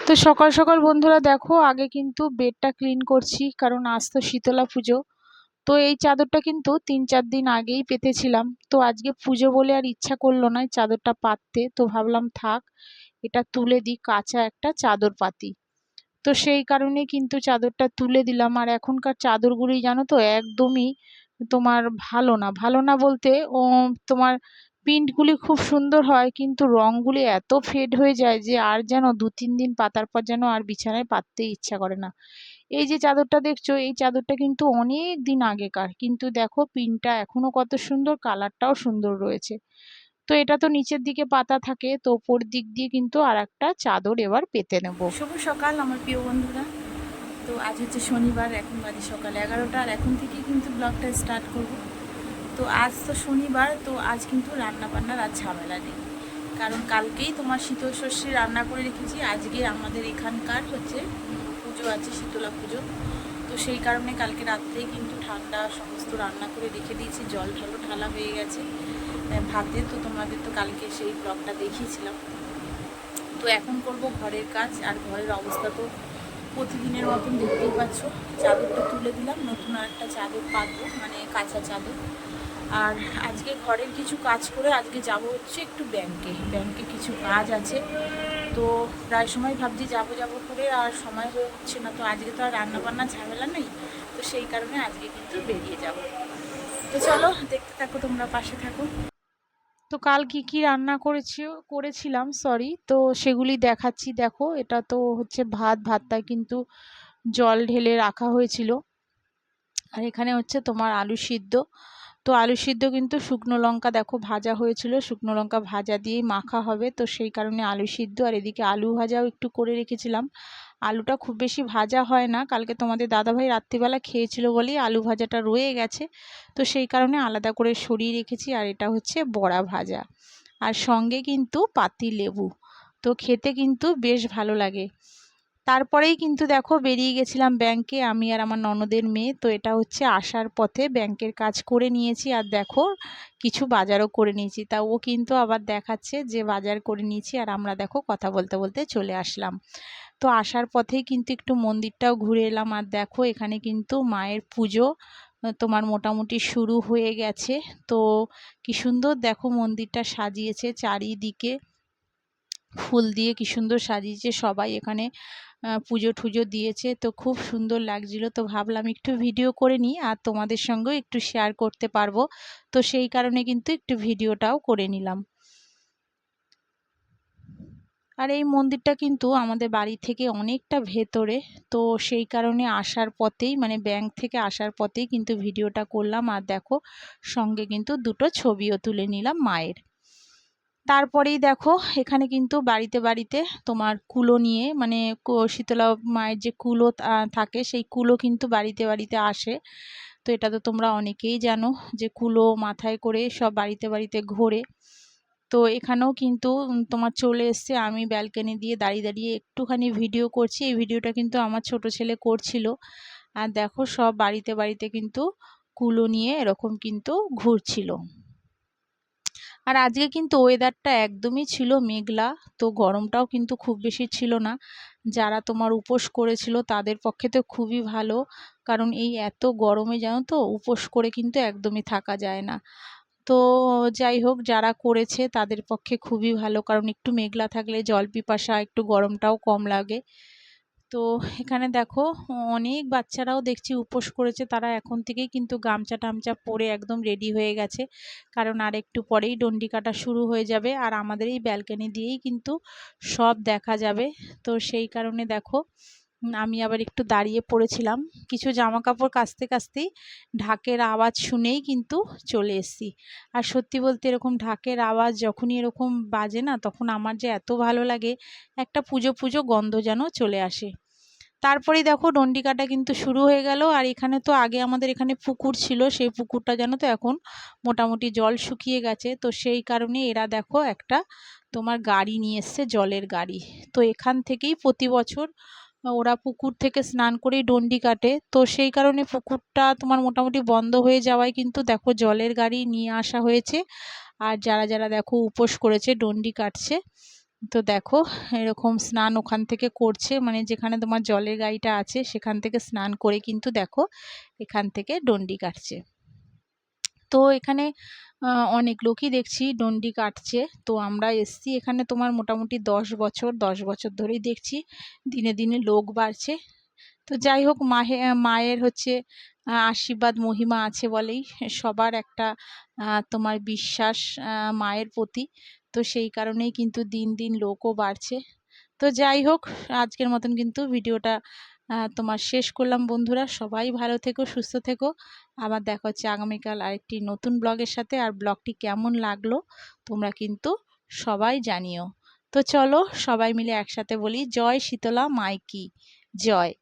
তো সকাল সকাল বন্ধুরা দেখো, আগে কিন্তু বেডটা ক্লিন করছি, কারণ আজ তো শীতলা পুজো। তো এই চাদরটা কিন্তু 3-4 দিন আগেই পেতেছিলাম। তো আজকে পুজো বলে আর ইচ্ছা করলো না এই চাদরটা পাততে, তো ভাবলাম থাক, এটা তুলে দিই, কাঁচা একটা চাদর পাতি। তো সেই কারণে কিন্তু চাদরটা তুলে দিলাম। আর এখনকার চাদরগুলি জানো তো একদমই তোমার ভালো না, ভালো না বলতে তোমার প্রিন্টগুলি খুব সুন্দর হয়, কিন্তু রঙগুলি এত ফেড হয়ে যায় যে আর যেন 2-3 দিন পাতার পর যেন আর বিছানায় পাততে ইচ্ছা করে না। এই যে চাদরটা দেখছো, এই চাদরটা কিন্তু অনেক দিন আগেকার, কিন্তু দেখো প্রিন্টটা এখনো কত সুন্দর, কালারটাও সুন্দর রয়েছে। তো এটা তো নিচের দিকে পাতা থাকে, তো ওপর দিক দিয়ে কিন্তু আর একটা চাদর এবার পেতে নেব। শুভ সকাল আমার প্রিয় বন্ধুরা। তো আজ হচ্ছে শনিবার, এখন বাজে সকাল 11টা, আর এখন থেকেই কিন্তু ব্লগটা স্টার্ট করব। তো আজ তো শনিবার, তো আজ কিন্তু রান্না বান্নার আর ঝামেলা নেই, কারণ কালকেই তোমার শীতল ষষ্ঠী রান্না করে রেখেছি। আজকে আমাদের এখানকার হচ্ছে পুজো আছে, শীতলা পুজো। তো সেই কারণে কালকে রাত্রেই কিন্তু ঠান্ডা সমস্ত রান্না করে রেখে দিয়েছি, জল ঢালো ঢালা হয়ে গেছে ভাতে। তো তোমাদের তো কালকে সেই ব্লগটা দেখিয়েছিলাম। তো এখন করব ঘরের কাজ, আর ঘরের অবস্থা তো প্রতিদিনের মতন দেখতেই পাচ্ছ। চাদরটা তুলে দিলাম, নতুন আরেকটা চাদর পাতবো, মানে কাঁচা চাদর। আর আজকে ঘরের কিছু কাজ করে আজকে যাব হচ্ছে একটু ব্যাংকে কিছু কাজ আছে। তো প্রায় সময় ভাবছি যাব করে আর সময় হয়ে উঠছে না। তো আজকে তো আর রান্নাবান্না ঝামেলা নেই, তো সেই কারণে আজকে কিন্তু বেরিয়ে যাব। তো চলো দেখতে থাকো, তোমরা পাশে থাকো। তো কাল কি কি রান্না করেছিলাম সরি, তো সেগুলি দেখাচ্ছি। দেখো, এটা তো হচ্ছে ভাতটায় কিন্তু জল ঢেলে রাখা হয়েছিল। আর এখানে হচ্ছে তোমার আলু সিদ্ধ। তো আলু সিদ্ধ কিন্তু শুকনো লঙ্কা দেখো ভাজা হয়েছিল, শুকনো লঙ্কা ভাজা দিয়েই মাখা হবে, তো সেই কারণে আলু সিদ্ধ। আর এদিকে আলু ভাজাও একটু করে রেখেছিলাম। আলুটা খুব বেশি ভাজা হয় না, কালকে তোমাদের দাদাভাই রাত্রিবেলা খেয়েছিল বলেই আলু ভাজাটা রয়ে গেছে, তো সেই কারণে আলাদা করে সরিয়ে রেখেছি। আর এটা হচ্ছে বড়া ভাজা, আর সঙ্গে কিন্তু পাতি লেবু। তো খেতে কিন্তু বেশ ভালো লাগে। তারপরেই কিন্তু দেখো বেরিয়ে গেছিলাম ব্যাংকে, আমি আর আমার ননদের মেয়ে। তো এটা হচ্ছে আসার পথে ব্যাংকের কাজ করে নিয়েছি, আর দেখো কিছু বাজারও করে নিয়েছি। তা ও কিন্তু আবার দেখাচ্ছে যে বাজার করে নিয়েছি, আর আমরা দেখো কথা বলতে বলতে চলে আসলাম। তো আসার পথেই কিন্তু একটু মন্দিরটাও ঘুরে এলাম। আর দেখো এখানে কিন্তু মায়ের পুজো তোমার মোটামুটি শুরু হয়ে গেছে। তো কি সুন্দর দেখো মন্দিরটা সাজিয়েছে, চারিদিকে ফুল দিয়ে কি সুন্দর সাজিয়েছে, সবাই এখানে পুজো টুজো দিয়েছে, তো খুব সুন্দর লাগছিল। তো ভাবলাম একটু ভিডিও করে নিই, আর তোমাদের সঙ্গেও একটু শেয়ার করতে পারবো, তো সেই কারণে কিন্তু একটু ভিডিওটাও করে নিলাম। আর এই মন্দিরটা কিন্তু আমাদের বাড়ি থেকে অনেকটা ভেতরে, তো সেই কারণে আসার পথেই মানে ব্যাংক থেকে আসার পথেই কিন্তু ভিডিওটা করলাম। আর দেখো সঙ্গে কিন্তু দুটো ছবিও তুলে নিলাম মায়ের। তারপরেই দেখো এখানে কিন্তু বাড়িতে বাড়িতে তোমার কুলো নিয়ে, মানে শীতলা মায়ের যে কুলো থাকে, সেই কুলো কিন্তু বাড়িতে বাড়িতে আসে। তো এটা তো তোমরা অনেকেই জানো যে কুলো মাথায় করে সব বাড়িতে বাড়িতে ঘোরে। তো এখানেও কিন্তু তোমার চলে এসছে, আমি ব্যালকনি দিয়ে দাঁড়িয়ে দাঁড়িয়ে একটুখানি ভিডিও করছি। এই ভিডিওটা কিন্তু আমার ছোট ছেলে করছিল। আর দেখো সব বাড়িতে বাড়িতে কিন্তু কুলো নিয়ে এরকম কিন্তু ঘুরছিল। আর আজকে কিন্তু ওয়েদারটা একদমই ছিল মেঘলা, তো গরমটাও কিন্তু খুব বেশি ছিল না। যারা তোমার উপোস করেছিল তাদের পক্ষে তো খুবই ভালো, কারণ এই এত গরমে জানো তো উপোস করে কিন্তু একদমই থাকা যায় না। তো যাই হোক, যারা করেছে তাদের পক্ষে খুবই ভালো, কারণ একটু মেঘলা থাকলে জল পিপাসা, একটু গরমটাও কম লাগে। তো এখানে দেখো অনেক বাচ্চারাও দেখছি উপোস করেছে, তারা এখন থেকেই কিন্তু গামছা টামছা পরে একদম রেডি হয়ে গেছে, কারণ আর একটু পরেই ডন্ডি কাটা শুরু হয়ে যাবে, আর আমাদের এই ব্যালকনি দিয়েই কিন্তু সব দেখা যাবে। তো সেই কারণে দেখো আমি আবার একটু দাঁড়িয়ে পড়েছিলাম, কিছু জামা কাপড় কাচতে কাচতেই ঢাকের আওয়াজ শুনেই কিন্তু চলে এসেছি। আর সত্যি বলতে এরকম ঢাকের আওয়াজ যখনই এরকম বাজে না, তখন আমার যে এত ভালো লাগে, একটা পুজো পুজো গন্ধ যেন চলে আসে। তারপরেই দেখো ডন্ডি কাটা কিন্তু শুরু হয়ে গেল। আর এখানে তো আগে আমাদের এখানে পুকুর ছিল, সেই পুকুরটা জানো তো এখন মোটামুটি জল শুকিয়ে গেছে, তো সেই কারণে এরা দেখো একটা তোমার গাড়ি নিয়ে এসছে, জলের গাড়ি। তো এখান থেকেই প্রতি বছর ওরা পুকুর থেকে স্নান করেই ডন্ডি কাটে, তো সেই কারণে পুকুরটা তোমার মোটামুটি বন্ধ হয়ে যাওয়ায় কিন্তু দেখো জলের গাড়ি নিয়ে আসা হয়েছে। আর যারা যারা দেখো উপোস করেছে ডন্ডি কাটছে, তো দেখো এরকম স্নান ওখান থেকে করছে, মানে যেখানে তোমার জলের গাড়িটা আছে সেখান থেকে স্নান করে কিন্তু দেখো এখান থেকে ডন্ডি কাটছে। তো এখানে অনেক লোকই দেখছি ডন্ডি কাটছে। তো আমরা এসছি এখানে তোমার মোটামুটি 10 বছর ধরেই দেখছি দিনে দিনে লোক বাড়ছে। তো যাই হোক মায়ের হচ্ছে আশীর্বাদ মহিমা আছে বলেই সবার একটা তোমার বিশ্বাস মায়ের প্রতি। তো সেই কারণেই কিন্তু দিন দিন লোকও বাড়ছে। তো যাই হোক আজকের মতন কিন্তু ভিডিওটা তোমার শেষ করলাম বন্ধুরা। সবাই ভালো থেকো, সুস্থ থেকো। আবার দেখা হচ্ছে আগামীকাল আরেকটি নতুন ব্লগের সাথে। আর ব্লগটি কেমন লাগলো তোমরা কিন্তু সবাই জানিও। তো চলো সবাই মিলে একসাথে বলি জয় শীতলা মাই কি জয়।